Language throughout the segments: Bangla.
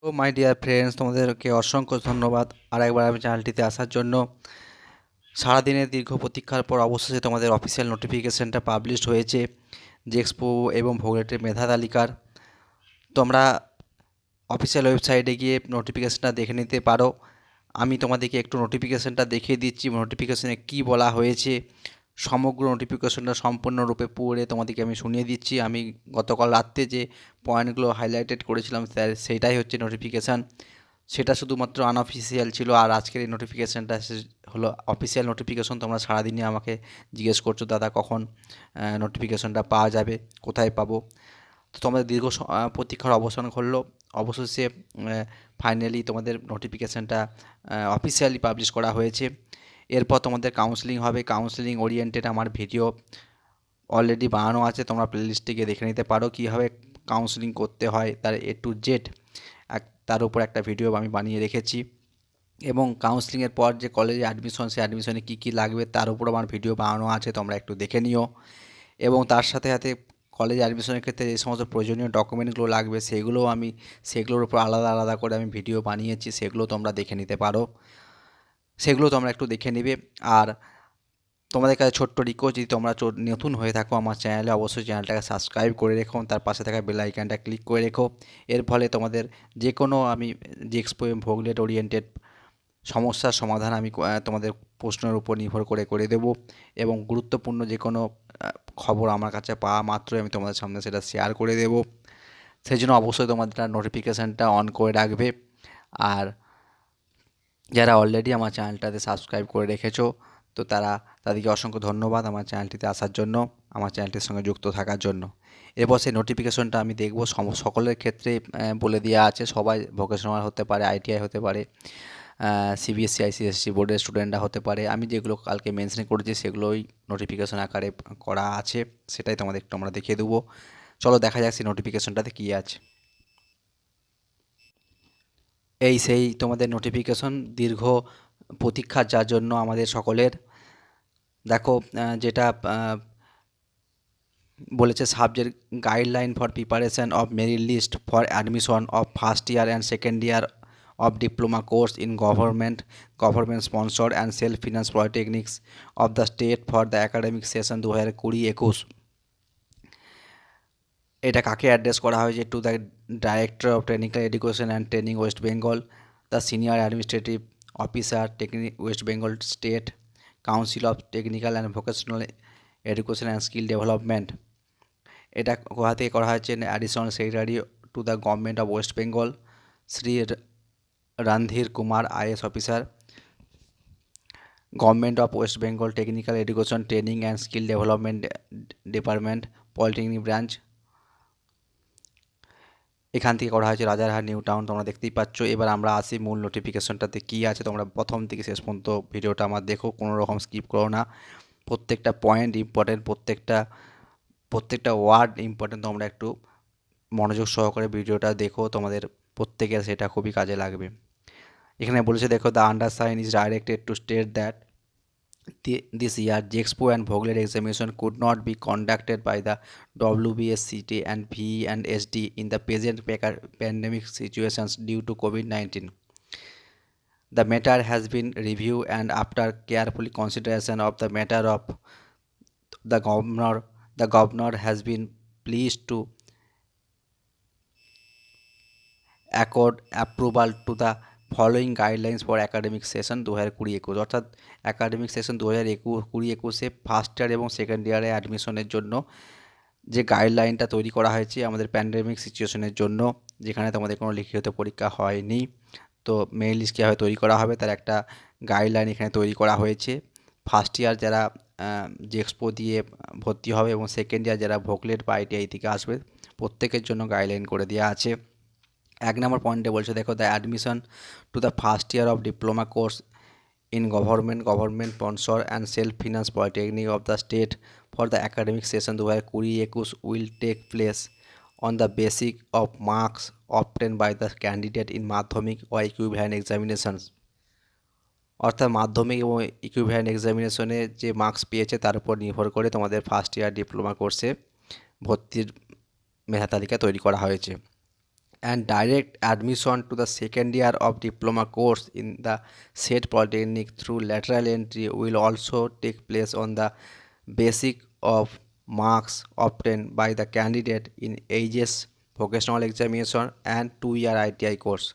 ও মাই ডিয়ার ফ্রেন্ডস, তোমাদেরকে অসংখ্য ধন্যবাদ আরেকবার আমি চ্যানেলটিতে আসার জন্য। সারাদিনের দীর্ঘ প্রতীক্ষার পর অবশেষে তোমাদের অফিসিয়াল নোটিফিকেশানটা পাবলিশড হয়েছে জেএক্সপো এবং ভোগলেটের মেধা তালিকার। তোমরা অফিসিয়াল ওয়েবসাইটে গিয়ে নোটিফিকেশানটা দেখে নিতে পারো। আমি তোমাদেরকে একটু নোটিফিকেশানটা দেখিয়ে দিচ্ছি, নোটিফিকেশানে কী বলা হয়েছে। সমগ্র নোটিফিকেশনটা সম্পূর্ণরূপে পড়ে তোমাদেরকে আমি শুনিয়ে দিচ্ছি। আমি গতকাল রাত্রে যে পয়েন্টগুলো হাইলাইটেড করেছিলাম সেইটাই হচ্ছে নোটিফিকেশান। সেটা শুধুমাত্র আনঅফিসিয়াল ছিল, আর আজকের এই নোটিফিকেশানটা হলো অফিসিয়াল নোটিফিকেশন। তোমরা সারাদিনই আমাকে জিজ্ঞেস করছো দাদা কখন নোটিফিকেশনটা পাওয়া যাবে, কোথায় পাবো। তো তোমাদের দীর্ঘ প্রতীক্ষার অবসান ঘটলো। অবশেষে ফাইনালি তোমাদের নোটিফিকেশানটা অফিসিয়ালি পাবলিশ করা হয়েছে। এরপর তোমাদের কাউন্সেলিং হবে। কাউন্সেলিং ওরিয়েন্টেড আমার ভিডিও অলরেডি বানানো আছে, তোমরা প্লেলিস্টে গিয়ে দেখে নিতে পারো কীভাবে কাউন্সেলিং করতে হয় তার A to Z তার উপর একটা ভিডিও আমি বানিয়ে রেখেছি। এবং কাউন্সেলিংয়ের পর যে কলেজে অ্যাডমিশন, সেই অ্যাডমিশনে কী কী লাগবে তার উপর আমার ভিডিও বানানো আছে, তোমরা একটু দেখে নিও। এবং তার সাথে সাথে কলেজে অ্যাডমিশনের ক্ষেত্রে যে সমস্ত প্রয়োজনীয় ডকুমেন্টগুলো লাগবে সেগুলোর উপর আলাদা আলাদা করে আমি ভিডিও বানিয়েছি, সেগুলো তোমরা দেখে নিতে পারো। সেগুলো তোমরা একটু দেখে নিবে। আর তোমাদের কাছে ছোট্ট রিকোয়েস্ট, যদি তোমরা নতুন হয়ে থাকো আমার চ্যানেলে, অবশ্যই চ্যানেলটাকে সাবস্ক্রাইব করে রেখো, তার পাশে থাকা বেল আইকনটা ক্লিক করে রেখো। এর ফলে তোমাদের যে কোনো আমি জেএক্সপো এবং ভোগলেট ওরিয়েন্টেড সমস্যার সমাধান আমি তোমাদের প্রশ্নের উপর নির্ভর করে দেব। এবং গুরুত্বপূর্ণ যে কোনো খবর আমার কাছে পাওয়া মাত্রই আমি তোমাদের সামনে সেটা শেয়ার করে দেব। সেই জন্য অবশ্যই তোমাদের নোটিফিকেশানটা অন করে রাখবে। আর যারা অলরেডি আমার চ্যানেলটাতে সাবস্ক্রাইব করে রেখেছো, তো তাদেরকে অসংখ্য ধন্যবাদ আমার চ্যানেলটিতে আসার জন্য, আমার চ্যানেলটির সঙ্গে যুক্ত থাকার জন্য। এরপর সেই নোটিফিকেশনটা আমি দেখব। সকলের ক্ষেত্রে বলে দেওয়া আছে, সবাই ভোকেশনাল হতে পারে, ITI হতে পারে, CBSE ICSE বোর্ডের স্টুডেন্টরা হতে পারে। আমি যেগুলো কালকে মেনশন করেছি সেগুলোই নোটিফিকেশন আকারে করা আছে, সেটাই তোমাদের একটু আমরা দেখিয়ে দেবো। চলো দেখা যাক সেই নোটিফিকেশনটাতে কী আছে। সেই তোমাদের নোটিফিকেশন, দীর্ঘ প্রতীক্ষা যার জন্য আমাদের সকলের। দেখো যেটা বলেছে, subject guideline for preparation of merit list for admission of first year and second year of diploma course in government sponsored and self finance polytechnics of the state for the academic session 2020-21। এটা কাকে অ্যাড্রেস করা হয়েছে? To the director of technical education and training West Bengal, the senior administrative officer West Bengal state, council of technical and vocational education and skill development. এটা কোথা থেকে করা হয়েছে? Additional secretary to the government of West Bengal Shri Randhir Kumar IAS officer, government of West Bengal technical education training and skill development department, polytechnic branch. এখান থেকে করা হয়েছে রাজারহাট নিউ টাউন, তোমরা দেখতেই পাচ্ছ। এবার আমরা আসি মূল নোটিফিকেশনটাতে কী আছে। তোমরা প্রথম থেকে শেষ পর্যন্ত ভিডিওটা আমার দেখো, কোনো রকম স্কিপ করো না। প্রত্যেকটা পয়েন্ট ইম্পর্টেন্ট, প্রত্যেকটা ওয়ার্ড ইম্পর্টেন্ট। তোমরা একটু মনোযোগ সহকারে ভিডিওটা দেখো, তোমাদের প্রত্যেকের সেটা খুবই কাজে লাগবে। এখানে বলেছে দেখো, the undersign is directed to state that this year JEXPO and Vogler examination could not be conducted by the WBSCT and VE and SD in the present pandemic situations due to COVID-19. The matter has been reviewed, and after careful consideration of the matter of the governor has been pleased to accord approval to the following guidelines for academic session 2020-21। অর্থাৎ অ্যাকাডেমিক সেশন 2020-21 ফার্স্ট ইয়ার এবং সেকেন্ড ইয়ারে অ্যাডমিশনের জন্য যে গাইডলাইনটা তৈরি করা হয়েছে আমাদের প্যান্ডেমিক সিচুয়েশনের জন্য, যেখানে তোমাদের কোনো লিখিত পরীক্ষা হয়নি, তো মেরিট লিস্ট কীভাবে তৈরি করা হবে তার একটা গাইডলাইন এখানে তৈরি করা হয়েছে। ফার্স্ট ইয়ার যারা জেএক্সপো দিয়ে ভর্তি হবে এবং সেকেন্ড ইয়ার যারা ভোগলেট বা ITI থেকে আসবে, প্রত্যেকের জন্য গাইডলাইন করে দেওয়া আছে। 1 নম্বর পয়েন্টে বলছে দেখো, the admission to the first year of diploma course in government sponsor and self finance polytechnic of the state for the academic session 2020-21 will take place on the basic of marks obtain by the candidate in Madhyamik ও ইকুইভ্যালেন্ট এক্সামিনেশনস। অর্থাৎ মাধ্যমিক এবং ইকুইভ্যালেন্ট এক্সামিনেশনে যে মার্কস পেয়েছে তার উপর নির্ভর করে তোমাদের ফার্স্ট ইয়ার ডিপ্লোমা কোর্সে ভর্তির মেধা তালিকা তৈরি করা হয়েছে। and direct admission to the second year of diploma course in the said polytechnic through lateral entry will also take place on the basis of marks obtained by the candidate in AGS vocational examination and 2-year ITI course।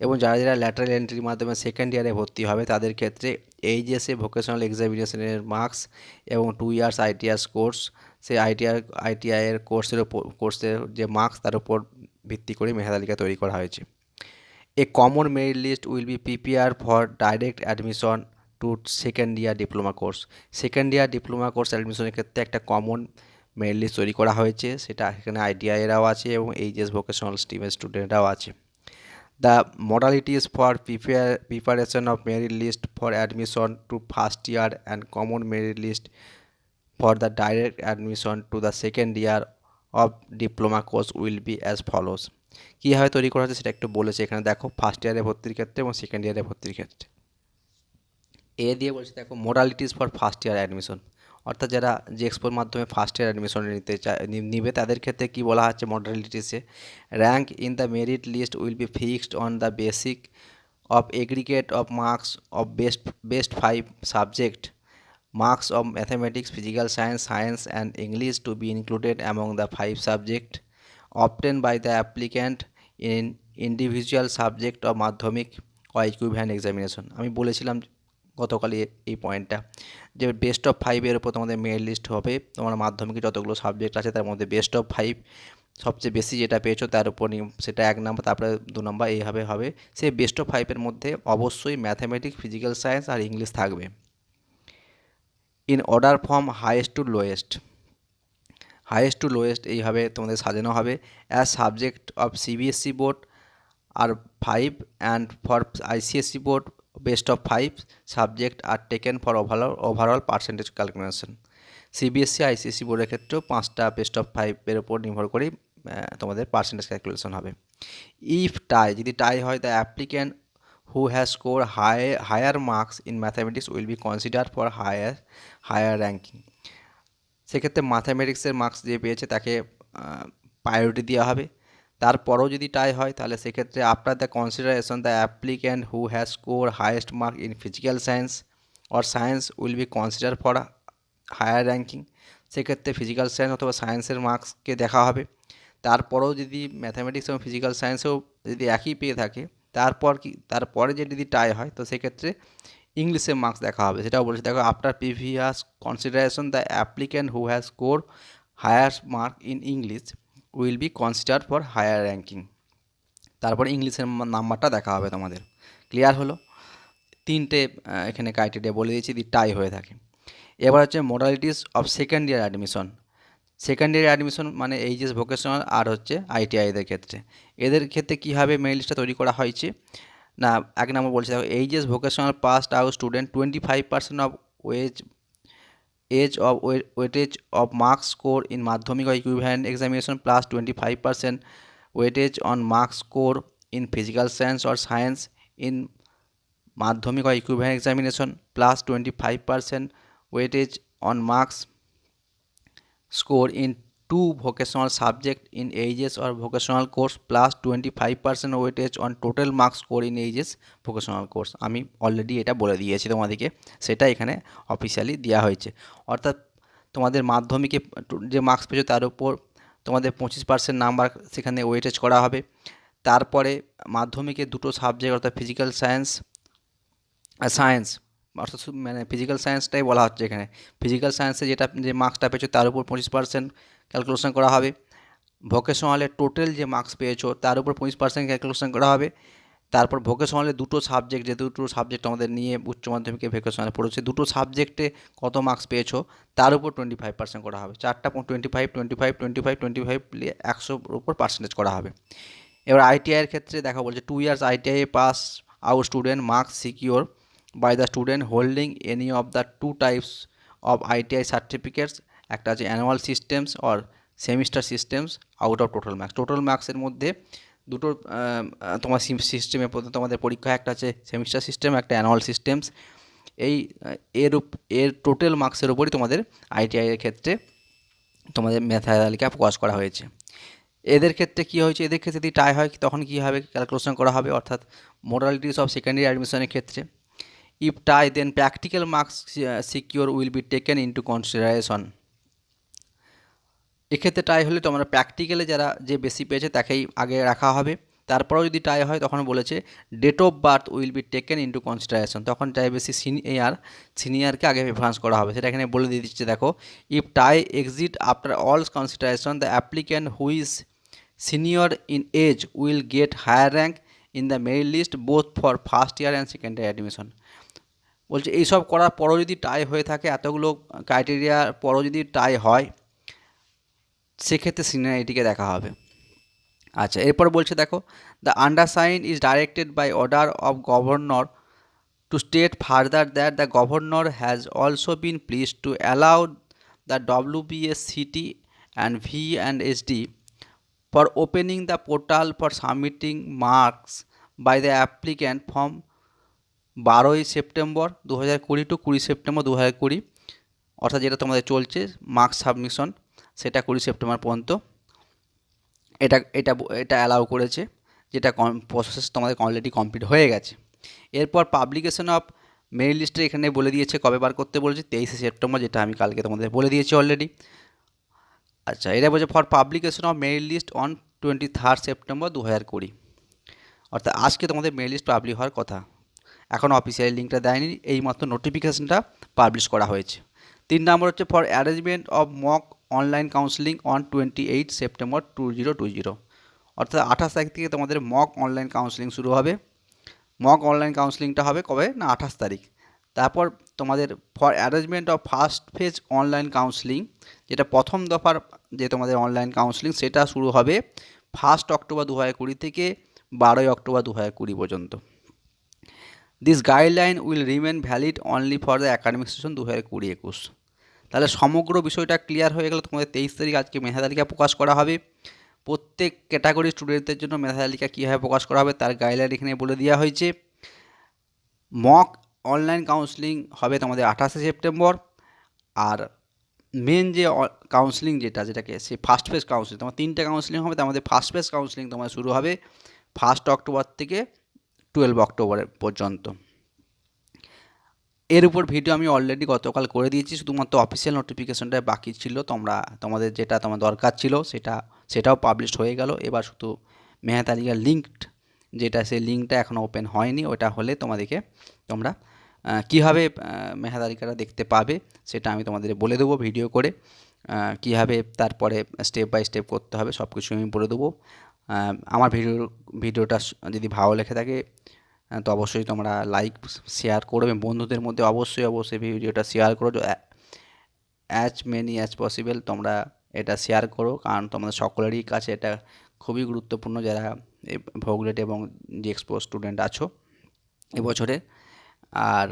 এবং যারা যারা ল্যাটারাল এন্ট্রির মাধ্যমে সেকেন্ড ইয়ারে ভর্তি হবে তাদের ক্ষেত্রে এইচএসএ ভোকেশনাল এক্সামিনেশনের মার্কস এবং 2 ইয়ার্স আইটিআর কোর্স, সেই আইটিআইয়ের কোর্সের যে মার্কস তার উপর ভিত্তি করে মেধা তালিকা তৈরি করা হয়েছে। A common merit list will be prepare for direct admission to second year diploma course. Second year diploma course অ্যাডমিশনের ক্ষেত্রে একটা কমন মেরিট লিস্ট তৈরি করা হয়েছে, সেটা এখানে আইটিআইয়েরাও আছে এবং এইচএস ভোকেশনাল স্ট্রিমের স্টুডেন্টরাও আছে। The modalities for preparation of merit list for admission to first year and common merit list for the direct admission to the second year of diploma course will be as follows। কীভাবে তৈরি করা হচ্ছে সেটা একটু বলেছে এখানে দেখো, ফার্স্ট ইয়ারে ভর্তির ক্ষেত্রে এবং সেকেন্ড ইয়ারে ভর্তির ক্ষেত্রে। এ দিয়ে বলছে দেখো modalities for first year admission, অর্থাৎ যারা জেএক্সপোর মাধ্যমে ফার্স্ট ইয়ার অ্যাডমিশন নিবে তাদের ক্ষেত্রে কী বলা হচ্ছে মডালিটিসে, rank in the merit list will be fixed on the basic of aggregate of marks of best 5 subject, marks of mathematics, physical science and English to be included among the 5 subjects obtained by the applicant in individual subject of madhyamik or equivalent examination। আমি বলেছিলাম গতকাল এই পয়েন্টটা যে বেস্ট অফ 5-এর উপর তোমাদের মেরিট লিস্ট হবে, তোমার মাধ্যমিকে যতগুলো সাবজেক্ট আছে তার মধ্যে বেস্ট অফ 5 সবচেয়ে বেশি যেটা পেয়েছো তার উপর সেটা 1 নম্বর, তারপরে 2 নম্বর, এইভাবে হবে। সেই বেস্ট অফ 5-এর মধ্যে অবশ্যই ম্যাথামেটিক্স, ফিজিক্যাল সায়েন্স আর ইংলিশ থাকবে। In order from highest to lowest এইভাবে তোমাদের সাজানো হবে। As subject of CBSE board are 5 and for ICSE board best of 5 subject are taken for overall percentage calculation. CBSE ICSE বোর্ডের ক্ষেত্রেও 5টা বেস্ট অফ 5-এর উপর নির্ভর করেই তোমাদের পার্সেন্টেজ ক্যালকুলেশন হবে। ইফ টাই, যদি টাই হয় the applicant who has scored higher marks in mathematics will be considered for higher ranking। সেক্ষেত্রে ম্যাথামেটিক্সের মার্কস যে পেয়েছে তাকে প্রায়োরিটি দেওয়া হবে। তারপরও যদি টাই হয় তাহলে সেক্ষেত্রে after the consideration the applicant who has score highest mark in physical science or science will be consider for higher ranking. সেক্ষেত্রে ফিজিক্যাল সায়েন্স অথবা সায়েন্সের মার্কসকে দেখা হবে। তারপরেও যদি ম্যাথামেটিক্স এবং ফিজিক্যাল সায়েন্সেও যদি একই পেয়ে থাকে তারপরে যদি টাই হয় তো সেক্ষেত্রে ইংলিশের মার্কস দেখা হবে। সেটাও বলেছে দেখো, after previous consideration the applicant who has score higher mark in English will be consider for higher ranking. তারপরে ইংলিশের নাম্বারটা দেখা হবে তোমাদের। ক্লিয়ার হলো? 3টে এখানে ক্রাইটেরিয়া বলে দিয়েছি যদি টাই হয়ে থাকে। এবার হচ্ছে modalities of second year admission. Second year admission মানে এইচএস ভোকেশনাল আর হচ্ছে আইটিআইদের ক্ষেত্রে, এদের ক্ষেত্রে কীভাবে মেরিট লিস্টটা তৈরি করা হয়েছে না, 1 নম্বর বলছে দেখো, HS vocational passed out student 25% of weightage of marks score in মাধ্যমিক or equivalent examination plus 25% weightage on marks score in physical science or science in মাধ্যমিক or equivalent examination plus 25% weightage on marks score in 2 vocational subject in AGS or vocational course plus 25% weightage on total marks score in AGS vocational course। আমি অলরেডি এটা বলে দিয়েছি তোমাদেরকে, সেটা এখানে অফিসিয়ালি দেওয়া হয়েছে। অর্থাৎ তোমাদের মাধ্যমিকে যে মার্কস পেয়েছো তার উপর তোমাদের 25% নাম্বার সেখানে ওয়েটেজ করা হবে। তারপরে মাধ্যমিকে 2টো সাবজেক্ট অর্থাৎ ফিজিক্যাল সায়েন্স আর সায়েন্স, অর্থাৎ মানে ফিজিক্যাল সায়েন্সটাই বলা হচ্ছে এখানে, ফিজিক্যাল সায়েন্সে যে মার্কসটা পেয়েছো তার উপর 25% ক্যালকুলেশন করা হবে। ভোকেশনালের টোটাল যে মার্কস পেয়েছো তার উপর 25% ক্যালকুলেশন করা হবে। তারপর ভোকেশনালে 2টো সাবজেক্ট, যে 2টো সাবজেক্ট আমাদের নিয়ে উচ্চ মাধ্যমিকে ভোকেশনালে পড়েছে, 2টো সাবজেক্টে কত মার্কস পেয়েছো তার উপর 25% করা হবে। 4টা 25 নিয়ে 100-র উপর পার্সেন্টেজ করা হবে। এবার আইটিআইয়ের ক্ষেত্রে দেখা বলছে 2 years ITI pass out student marks secure by the student holding any of the 2 types of ITI certificates, একটা আছে annual systems or semester systems out of total marks. Total মার্কসের মধ্যে দুটো তোমার সিস্টেমে তোমাদের পরীক্ষা, একটা আছে সেমিস্টার সিস্টেম, একটা অ্যানুয়াল সিস্টেমস। এর টোটাল মার্কসের উপরই তোমাদের আইটিআই এর ক্ষেত্রে তোমাদের মেধা তালিকা প্রকাশ করা হয়েছে। এদের ক্ষেত্রে কী হয়েছে, এদের ক্ষেত্রে যদি টাই হয় তখন কী হবে ক্যালকুলেশন করা হবে, অর্থাৎ মোডালিটিস অফ সেকেন্ডারি অ্যাডমিশনের ক্ষেত্রে if tie then practical marks secure will be taken into consideration. এক্ষেত্রে টাই হলে তোমরা প্র্যাকটিক্যালে যারা যে বেশি পেয়েছে তাকেই আগে রাখা হবে। তারপরেও যদি টাই হয় তখন বলেছে date of birth will be taken into consideration, তখন যাই বেশি সিনিয়রকে আগে প্রেফারেন্স করা হবে, সেটা এখানে বলে দিয়ে দিচ্ছে। দেখো, if tie exist after all consideration the applicant who is senior in age will get higher rank in the merit list both for first year and second year admission. বলছে এইসব করার পরও যদি টাই হয়ে থাকে, এতগুলো ক্রাইটেরিয়ার পরও যদি টাই হয়, সেক্ষেত্রে সিনিয়রিটিকে দেখা হবে। আচ্ছা, এরপর বলছে দেখো, the undersign is directed by order of governor to state further that the governor has also been please to allow the WBSCT and V&SD for opening the portal for submitting marks by the applicant from 12ই সেপ্টেম্বর 2020 টু 20 সেপ্টেম্বর 2020, অর্থাৎ যেটা তোমাদের চলছে মার্কস সাবমিশন, সেটা 20 সেপ্টেম্বর পর্যন্ত এটা এটা এটা অ্যালাউ করেছে, যেটা প্রসেস তোমাদের অলরেডি কমপ্লিট হয়ে গেছে। এরপর পাবলিকেশন অফ মেরিট লিস্টে এখানে বলে দিয়েছে কবে বার করতে বলেছে, 23শে সেপ্টেম্বর, যেটা আমি কালকে তোমাদের বলে দিয়েছি অলরেডি। আচ্ছা, এটা বলছে for publication of merit list on 23 September 2020, অর্থাৎ আজকে তোমাদের মেরিট লিস্ট পাবলিশ হওয়ার কথা। এখন অফিসিয়ালি লিঙ্কটা দেয়নি, এইমাত্র নোটিফিকেশনটা পাবলিশ করা হয়েছে। 3 নম্বর হচ্ছে for arrangement of mock online counselling on 28 September 2020, অর্থাৎ 28 তারিখ থেকে তোমাদের মক অনলাইন কাউন্সেলিং শুরু হবে। মক অনলাইন কাউন্সেলিংটা হবে কবে না 28 তারিখ। তারপর তোমাদের for arrangement of first phase online counselling, যেটা প্রথম দফার যে তোমাদের অনলাইন কাউন্সেলিং, সেটা শুরু হবে 1 অক্টোবর 2020 থেকে 12 অক্টোবর 2020 পর্যন্ত। This guideline will remain valid only for the academic session 2020-21। তাহলে সমগ্র বিষয়টা ক্লিয়ার হয়ে গেল। তোমাদের 23 তারিখ আজকে মেধা তালিকা প্রকাশ করা হবে। প্রত্যেক ক্যাটাগরি স্টুডেন্টদের জন্য মেধা তালিকা কীভাবে প্রকাশ করা হবে তার গাইডলাইন এখানে বলে দেওয়া হয়েছে। মক অনলাইন কাউন্সেলিং হবে তোমাদের 28শে সেপ্টেম্বর, আর মেন যে কাউন্সেলিং যেটাকে সে ফার্স্ট ফেজ কাউন্সেলিং, তোমার 3টে কাউন্সেলিং হবে, তার মধ্যে ফার্স্ট ফেজ কাউন্সেলিং তোমার শুরু হবে 1 অক্টোবর থেকে 12 অক্টোবর পর্যন্ত। এর উপর ভিডিও আমি অলরেডি গতকাল করে দিয়েছি, শুধুমাত্র অফিসিয়াল নোটিফিকেশনটা বাকি ছিল। তোমাদের যেটা তোমার দরকার ছিল সেটাও পাবলিশ হয়ে গেল। এবার শুধু মেধা তালিকার লিঙ্কড যেটা, সেই লিঙ্কটা এখনও ওপেন হয়নি, ওটা হলে তোমরা কীভাবে মেধা তালিকাটা দেখতে পাবে সেটা আমি তোমাদের বলে দেবো ভিডিও করে। কীভাবে তারপরে স্টেপ বাই স্টেপ করতে হবে সব কিছু আমি বলে দেবো। আমার ভিডিওটা যদি ভালো লেগে থাকে তো অবশ্যই তোমরা লাইক শেয়ার করবে, বন্ধুদের মধ্যে অবশ্যই ভিডিওটা শেয়ার করো, অ্যাজ মেনি অ্যাজ পসিবল তোমরা এটা শেয়ার করো, কারণ তোমাদের সকলেরই কাছে এটা খুবই গুরুত্বপূর্ণ যারা ভোগলেট এবং জিএক্সপো স্টুডেন্ট আছো এবছরে। আর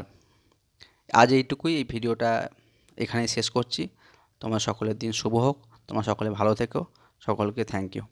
আজ এইটুকুই, এই ভিডিওটা এখানেই শেষ করছি। তোমার সকলের দিন শুভ হোক, তোমরা সকলে ভালো থেকো, সকলকে থ্যাংক ইউ।